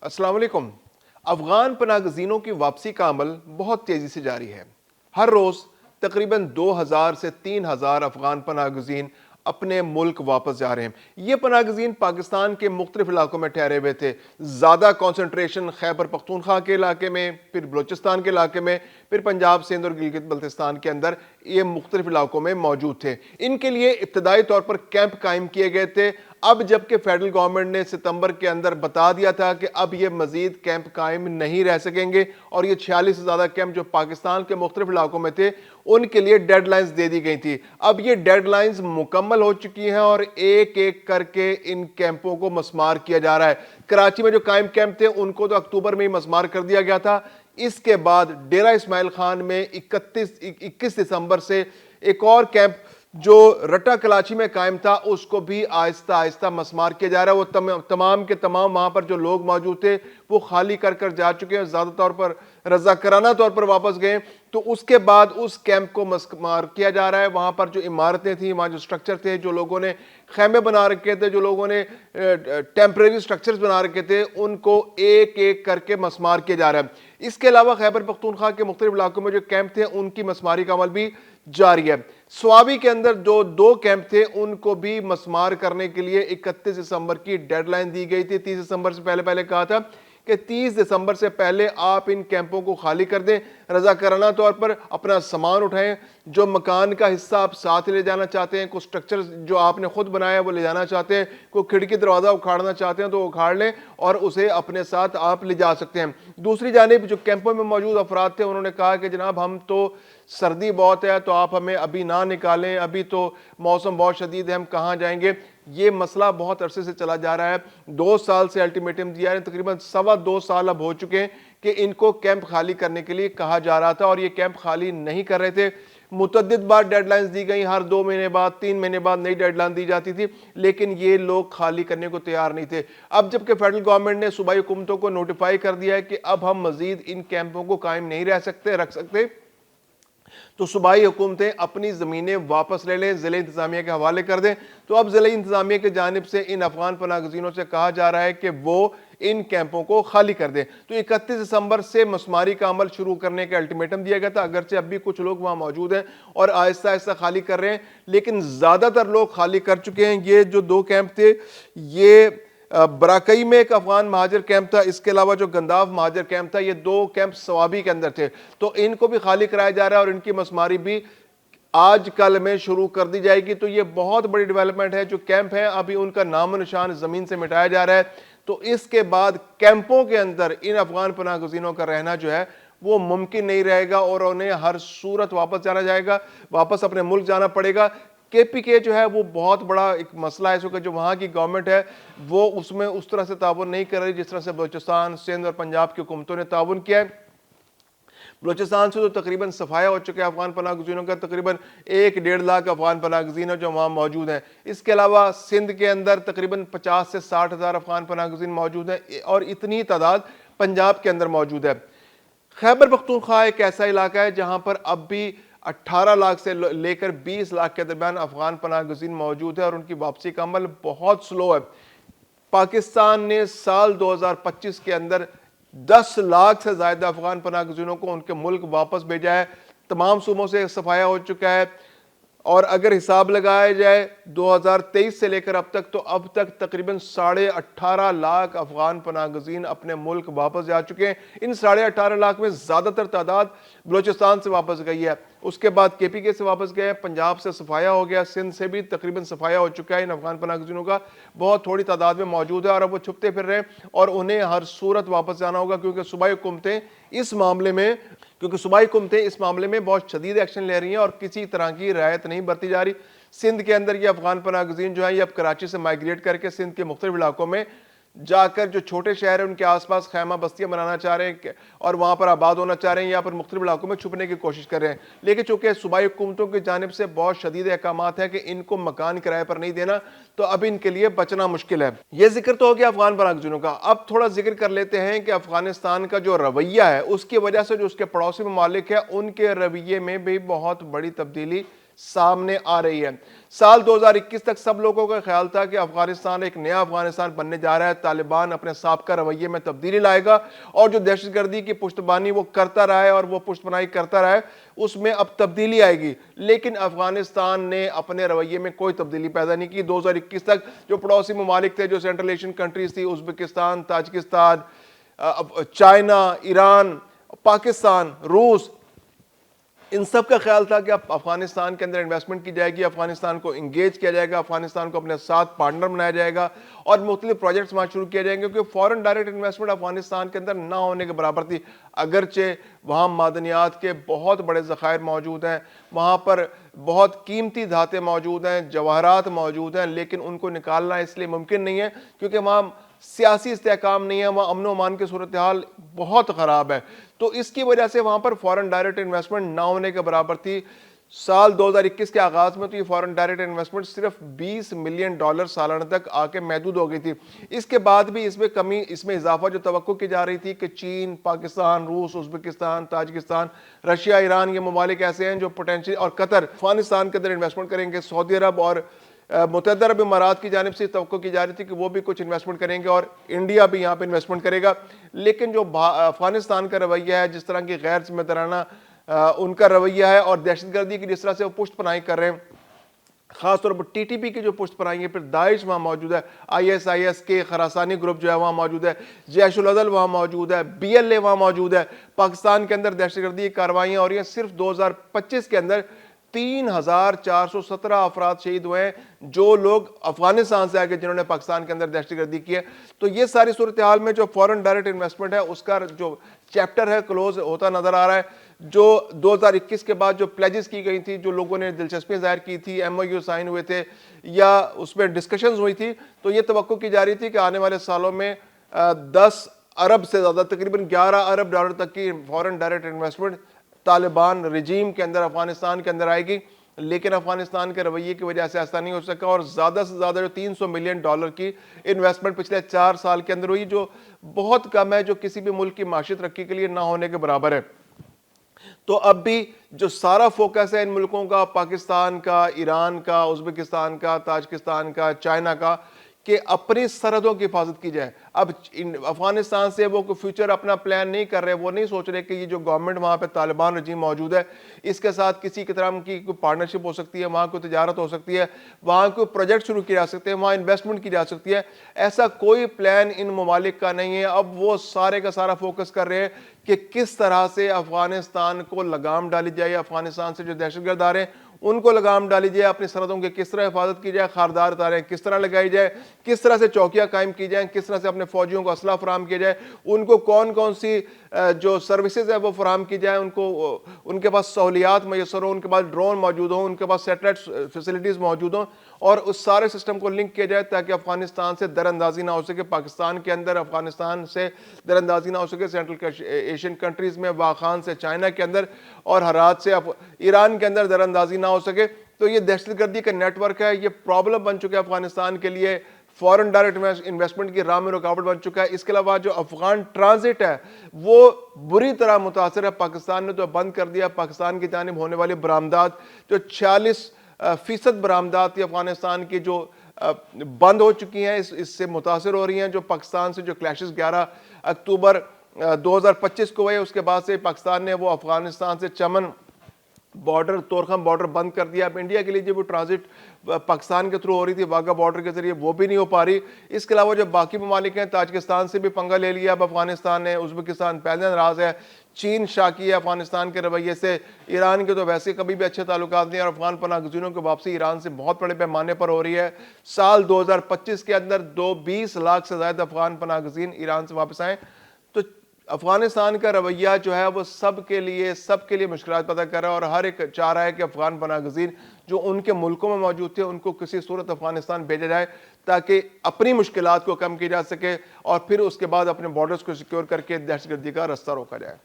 السلام علیکم۔ افغان پناہ گزینوں کی واپسی کا عمل بہت تیزی سے جاری ہے۔ ہر روز تقریباً 2000 سے 3000 افغان پناہ گزین اپنے ملک واپس جا رہے ہیں۔ یہ پناہ گزین پاکستان کے مختلف علاقوں میں ٹھہرے ہوئے تھے۔ زیادہ کنسنٹریشن خیبر پختونخوا کے علاقے میں، پھر بلوچستان کے علاقے میں، پھر پنجاب، سندھ اور گلگت بلتستان کے اندر یہ مختلف علاقوں میں موجود تھے۔ ان کے لیے ابتدائی طور پر کیمپ قائم کیے گئے تھے۔ اب جبکہ فیڈرل گورنمنٹ نے ستمبر کے اندر بتا دیا تھا کہ اب یہ مزید کیمپ قائم نہیں رہ سکیں گے اور یہ 46 سے زیادہ کیمپ جو پاکستان کے مختلف علاقوں میں تھے ان کے لیے ڈیڈ لائنز دے دی گئی تھی۔ اب یہ ڈیڈ لائنز مکمل ہو چکی ہیں اور ایک ایک کر کے ان کیمپوں کو مسمار کیا جا رہا ہے۔ کراچی میں جو قائم کیمپ تھے ان کو تو اکتوبر میں ہی مسمار کر دیا گیا تھا۔ اس کے بعد ڈیرہ اسماعیل خان میں 21 دسمبر سے ایک اور کیمپ جو رٹا کلاچی میں قائم تھا اس کو بھی آہستہ آہستہ مسمار کیا جا رہا ہے۔ وہ تمام کے تمام وہاں پر جو لوگ موجود تھے وہ خالی کر کر جا چکے ہیں، زیادہ طور پر رضاکارانہ طور پر واپس گئے۔ تو اس کے بعد اس کیمپ کو مسمار کیا جا رہا ہے۔ وہاں پر جو عمارتیں تھیں، وہاں جو سٹرکچر تھے، جو لوگوں نے خیمے بنا رکھے تھے، جو لوگوں نے ٹیمپریری سٹرکچرز بنا رکھے تھے، ان کو ایک ایک کر کے مسمار کیا جا رہا ہے۔ اس کے علاوہ خیبر پختونخوا کے مختلف علاقوں میں جو کیمپ تھے ان کی مسماری کا عمل بھی جاری ہے۔ سوابی کے اندر جو 2 کیمپ تھے ان کو بھی مسمار کرنے کے لیے 31 دسمبر کی ڈیڈ لائن دی گئی تھی۔ 30 دسمبر سے پہلے کہا تھا کہ 30 دسمبر سے پہلے آپ ان کیمپوں کو خالی کر دیں، رضاکارانہ طور پر اپنا سامان اٹھائیں، جو مکان کا حصہ آپ ساتھ لے جانا چاہتے ہیں، کوئی سٹرکچر جو آپ نے خود بنایا ہے وہ لے جانا چاہتے ہیں، کوئی کھڑکی دروازہ اکھاڑنا چاہتے ہیں تو اکھاڑ لیں اور اسے اپنے ساتھ آپ لے جا سکتے ہیں۔ دوسری جانب جو کیمپوں میں موجود افراد تھے انہوں نے کہا کہ جناب ہم تو سردی بہت ہے تو آپ ہمیں ابھی نہ نکالیں، ابھی تو موسم بہت شدید ہے، ہم کہاں جائیں گے۔ یہ مسئلہ بہت عرصے سے چلا جا رہا ہے، 2 سال سے الٹیمیٹم دیا ہے، تقریباً 2.25 سال اب ہو چکے ہیں کہ ان کو کیمپ خالی کرنے کے لیے کہا جا رہا تھا اور یہ کیمپ خالی نہیں کر رہے تھے۔ متعدد بار ڈیڈ لائنز دی گئی، ہر 2 مہینے بعد 3 مہینے بعد نئی ڈیڈ لائن دی جاتی تھی، لیکن یہ لوگ خالی کرنے کو تیار نہیں تھے۔ اب جبکہ فیڈرل گورنمنٹ نے صوبائی حکومتوں کو نوٹیفائی کر دیا ہے کہ اب ہم مزید ان کیمپوں کو قائم نہیں رکھ سکتے، تو صوبائی حکومتیں اپنی زمینیں واپس لے لیں، ضلعی انتظامیہ کے حوالے کر دیں۔ تو اب ضلعی انتظامیہ کی جانب سے ان افغان پناہ گزینوں سے کہا جا رہا ہے کہ وہ ان کیمپوں کو خالی کر دیں۔ تو 31 دسمبر سے مسماری کا عمل شروع کرنے کا الٹیمیٹم دیا گیا تھا، اگرچہ اب بھی کچھ لوگ وہاں موجود ہیں اور آہستہ آہستہ خالی کر رہے ہیں، لیکن زیادہ تر لوگ خالی کر چکے ہیں۔ یہ جو 2 کیمپ تھے، یہ براکئی میں ایک افغان مہاجر کیمپ تھا، اس کے علاوہ جو گنداف مہاجر کیمپ تھا، یہ 2 کیمپ سوابی کے اندر تھے۔ تو ان کو بھی خالی کرایا جا رہا ہے اور ان کی مسماری بھی آج کل میں شروع کر دی جائے گی۔ تو یہ بہت بڑی ڈیولپمنٹ ہے۔ جو کیمپ ہیں ابھی ان کا نام و نشان زمین سے مٹایا جا رہا ہے۔ تو اس کے بعد کیمپوں کے اندر ان افغان پناہ گزینوں کا رہنا جو ہے وہ ممکن نہیں رہے گا اور انہیں ہر صورت واپس جانا جائے گا، واپس اپنے ملک جانا پڑے گا۔ KPK جو ہے وہ بہت بڑا ایک مسئلہ ہے اس وقت، جو وہاں کی گورنمنٹ ہے وہ اس میں اس طرح سے تعاون نہیں کر رہی جس طرح سے بلوچستان، سندھ اور پنجاب کی حکومتوں نے تعاون کیا ہے۔ بلوچستان سے تو تقریباً صفایا ہو چکے افغان پناہ گزینوں کا، تقریباً 1.5 لاکھ افغان پناہ گزین جو وہاں موجود ہیں۔ اس کے علاوہ سندھ کے اندر تقریباً 50 سے 60 ہزار افغان پناہ گزین موجود ہیں اور اتنی تعداد پنجاب کے اندر موجود ہے۔ خیبر پختونخوا ایک ایسا علاقہ ہے جہاں پر اب بھی 18 لاکھ سے لے کر 20 لاکھ کے درمیان افغان پناہ گزین موجود ہے اور ان کی واپسی کا عمل بہت سلو ہے۔ پاکستان نے سال 2025 کے اندر 10 لاکھ سے زائد افغان پناہ گزینوں کو ان کے ملک واپس بھیجا ہے، تمام صوبوں سے صفایا ہو چکا ہے اور اگر حساب لگایا جائے 2023 سے لے کر اب تک تقریباً 18.5 لاکھ افغان پناہ گزین اپنے ملک واپس جا چکے ہیں۔ ان 18.5 لاکھ میں زیادہ تر تعداد بلوچستان سے واپس گئی ہے، اس کے بعد KPK سے واپس گئے، پنجاب سے صفایا ہو گیا، سندھ سے بھی تقریباً صفایا ہو چکا ہے۔ ان افغان پناہ گزینوں کا بہت تھوڑی تعداد میں موجود ہے اور اب وہ چھپتے پھر رہے ہیں اور انہیں ہر صورت واپس جانا ہوگا کیونکہ صوبائی حکومتیں اس معاملے میں بہت شدید ایکشن لے رہی ہیں اور کسی طرح کی رعایت نہیں برتی جا رہی۔ سندھ کے اندر یہ افغان پناہ گزین جو ہیں یہ اب کراچی سے مائیگریٹ کر کے سندھ کے مختلف علاقوں میں جا کر جو چھوٹے شہر ہیں ان کے آس پاس خیمہ بستیاں بنانا چاہ رہے ہیں اور وہاں پر آباد ہونا چاہ رہے ہیں، یا پر مختلف علاقوں میں چھپنے کی کوشش کر رہے ہیں۔ لیکن چونکہ صوبائی حکومتوں کی جانب سے بہت شدید احکامات ہیں کہ ان کو مکان کرائے پر نہیں دینا، تو اب ان کے لیے بچنا مشکل ہے۔ یہ ذکر تو ہو گیا افغان پناہ گزینوں کا۔ اب تھوڑا ذکر کر لیتے ہیں کہ افغانستان کا جو رویہ ہے اس کی وجہ سے جو اس کے پڑوسی ممالک ہیں ان کے رویے میں بھی بہت بڑی تبدیلی سامنے آ رہی ہے۔ سال 2021 تک سب لوگوں کا خیال تھا کہ افغانستان ایک نیا افغانستان بننے جا رہا ہے، طالبان اپنے سابقہ رویے میں تبدیلی لائے گا اور جو دہشت گردی کی پشتبانی وہ کرتا رہا ہے اور وہ پشت پناہی کرتا رہا ہے، اس میں اب تبدیلی آئے گی۔ لیکن افغانستان نے اپنے رویے میں کوئی تبدیلی پیدا نہیں کی۔ 2021 تک جو پڑوسی ممالک تھے، جو سینٹرل ایشین کنٹریز تھی، Uzbekistan, Tajikistan, China, Iran, Pakistan, روس، ان سب کا خیال تھا کہ اب افغانستان کے اندر انویسٹمنٹ کی جائے گی، افغانستان کو انگیج کیا جائے گا، افغانستان کو اپنے ساتھ پارٹنر بنایا جائے گا اور مختلف پروجیکٹس وہاں شروع کیے جائیں گے، کیونکہ فورن ڈائریکٹ انویسٹمنٹ افغانستان کے اندر نہ ہونے کے برابر تھی۔ اگرچہ وہاں معدنیات کے بہت بڑے ذخائر موجود ہیں، وہاں پر بہت قیمتی دھاتیں موجود ہیں، جواہرات موجود ہیں، لیکن ان کو نکالنا اس لیے ممکن نہیں ہے کیونکہ وہاں سیاسی استحکام نہیں ہے، وہاں امن و امان کی صورتحال بہت خراب ہے۔ تو اس کی وجہ سے وہاں پر فورن ڈائریکٹ انویسٹمنٹ نہ ہونے کے برابر تھی۔ سال 2021 کے آغاز میں تو یہ فورن ڈائریکٹ انویسٹمنٹ صرف $20 ملین سالانہ تک آ کے محدود ہو گئی تھی۔ اس کے بعد بھی اس میں اضافہ جو توقع کی جا رہی تھی کہ چین، پاکستان، روس، ازبکستان، تاجکستان، رشیا، ایران، یہ ممالک ایسے ہیں جو پوٹینشیل، اور قطر افغانستان کے اندر انویسٹمنٹ کریں گے، سعودی عرب اور متحدہ عرب امارات کی جانب سے توقع کی جا رہی تھی کہ وہ بھی کچھ انویسٹمنٹ کریں گے اور انڈیا بھی یہاں پہ انویسٹمنٹ کرے گا۔ لیکن جو افغانستان کا رویہ ہے، جس طرح کی غیر ذمہ دارانہ ان کا رویہ ہے اور دہشت گردی کی جس طرح سے وہ پشت پناہی کر رہے ہیں، خاص طور پر ٹی ٹی پی کی جو پشت پناہی ہے، پھر داعش وہاں موجود ہے، ISIS کے خراسانی گروپ جو ہے وہاں موجود ہے، جیش العدل وہاں موجود ہے، BLA وہاں موجود ہے، پاکستان کے اندر دہشت گردی کی کارروائیاں ہو رہی ہیں۔ صرف 2025 کے اندر 3,417 افراد شہید ہوئے ہیں، جو لوگ افغانستان سے آگے جنہوں نے پاکستان کے اندر دہشت گردی کی ہے۔ تو یہ ساری صورتحال میں جو فورن ڈائریکٹ انویسٹمنٹ ہے، اس کا جو چیپٹر ہے کلوز ہوتا نظر آ رہا ہے۔ جو 2021 کے بعد جو پلیجز کی گئی تھی، جو لوگوں نے دلچسپی ظاہر کی تھی، MOU سائن ہوئے تھے یا اس میں ڈسکشنز ہوئی تھی، تو یہ توقع کی جا رہی تھی کہ آنے والے سالوں میں 10 ارب سے زیادہ، تقریباً $11 ارب تک کی فورن ڈائریکٹ انویسٹمنٹ طالبان رجیم کے اندر، افغانستان کے اندر آئے گی۔ لیکن افغانستان کے رویے کی وجہ سے ایسا نہیں ہو سکا اور زیادہ سے زیادہ جو $300 ملین کی انویسٹمنٹ پچھلے 4 سال کے اندر ہوئی، جو بہت کم ہے، جو کسی بھی ملک کی معاشی ترقی کے لیے نہ ہونے کے برابر ہے۔ تو اب بھی جو سارا فوکس ہے ان ملکوں کا، پاکستان کا، ایران کا، ازبکستان کا، تاجکستان کا، چائنا کا، کہ اپنی سرحدوں کی حفاظت کی جائے۔ اب افغانستان سے وہ کوئی فیوچر اپنا پلان نہیں کر رہے، وہ نہیں سوچ رہے کہ یہ جو گورنمنٹ وہاں پہ طالبان رجیم موجود ہے، اس کے ساتھ کسی طرح کی کوئی پارٹنرشپ ہو سکتی ہے، وہاں کوئی تجارت ہو سکتی ہے، وہاں کوئی پروجیکٹ شروع کیے جا سکتے ہیں، وہاں انویسٹمنٹ کی جا سکتی ہے۔ ایسا کوئی پلان ان ممالک کا نہیں ہے۔ اب وہ سارے کا سارا فوکس کر رہے ہیں کہ کس طرح سے افغانستان کو لگام ڈالی جائے، افغانستان سے جو دہشت گرد آ رہے ہیں ان کو لگام ڈالی جائے، اپنی سرحدوں کی کس طرح حفاظت کی جائے، خاردار تاریں کس طرح لگائی جائے، کس طرح سے چوکیاں قائم کی جائیں، کس طرح سے اپنے فوجیوں کو اسلحہ فراہم کیا جائے، ان کو کون کون سی جو سروسز ہیں وہ فراہم کی جائیں، ان کے پاس سہولیات میسر ہوں، ان کے پاس ڈرون موجود ہوں، ان کے پاس سیٹلائٹ فیسلٹیز موجود ہوں، اور اس سارے سسٹم کو لنک کیا جائے تاکہ افغانستان سے در اندازی نہ ہو سکے، پاکستان کے اندر افغانستان سے در اندازی نہ ہو سکے، سینٹرل ایشین کنٹریز میں، واخان سے چائنا کے اندر، اور ہرات سے ایران کے اندر در اندازی نہ ہو سکے۔ تو یہ دہشت گردی کا نیٹ ورک ہے، یہ پرابلم بن چکا ہے افغانستان کے لیے، فورن ڈائریکٹ انویسٹمنٹ کی راہ میں رکاوٹ بن چکا ہے۔ اس کے علاوہ جو افغان ٹرانزٹ ہے وہ بری طرح متاثر ہے۔ پاکستان نے تو بند کر دیا، پاکستان کی جانب ہونے والی برآمدات جو 46% برآمدات تھی افغانستان کی، جو بند ہو چکی ہیں، اس سے متاثر ہو رہی ہیں۔ جو پاکستان سے جو کلیشز 11 اکتوبر 2025 کو ہوئے، اس کے بعد سے پاکستان نے وہ افغانستان سے چمن بارڈر، طورخم بارڈر بند کر دیا۔ اب انڈیا کے لیے جو ٹرانزٹ پاکستان کے تھرو ہو رہی تھی واگا بارڈر کے ذریعے، وہ بھی نہیں ہو پا رہی۔ اس کے علاوہ جو باقی ممالک ہیں، تاجکستان سے بھی پنگا لے لیا اب افغانستان نے، ازبکستان پہلے ناراض ہے، چین شاکی ہے افغانستان کے رویے سے، ایران کے تو ویسے کبھی بھی اچھے تعلقات نہیں، اور افغان پناہ گزینوں کی واپسی ایران سے بہت بڑے پیمانے پر ہو رہی ہے۔ سال 2025 کے اندر 20 لاکھ سے زائد افغان پناہ گزین ایران سے واپس آئیں۔ تو افغانستان کا رویہ جو ہے وہ سب کے لیے مشکلات پیدا کر رہا ہے، اور ہر ایک چاہ رہا ہے کہ افغان پناہ گزین جو ان کے ملکوں میں موجود تھے ان کو کسی صورت افغانستان بھیجا جائے تاکہ اپنی مشکلات کو کم کی جا سکے، اور پھر اس کے بعد اپنے بارڈرز کو سیکیور کر کے دہشت گردی کا رستہ روکا جائے۔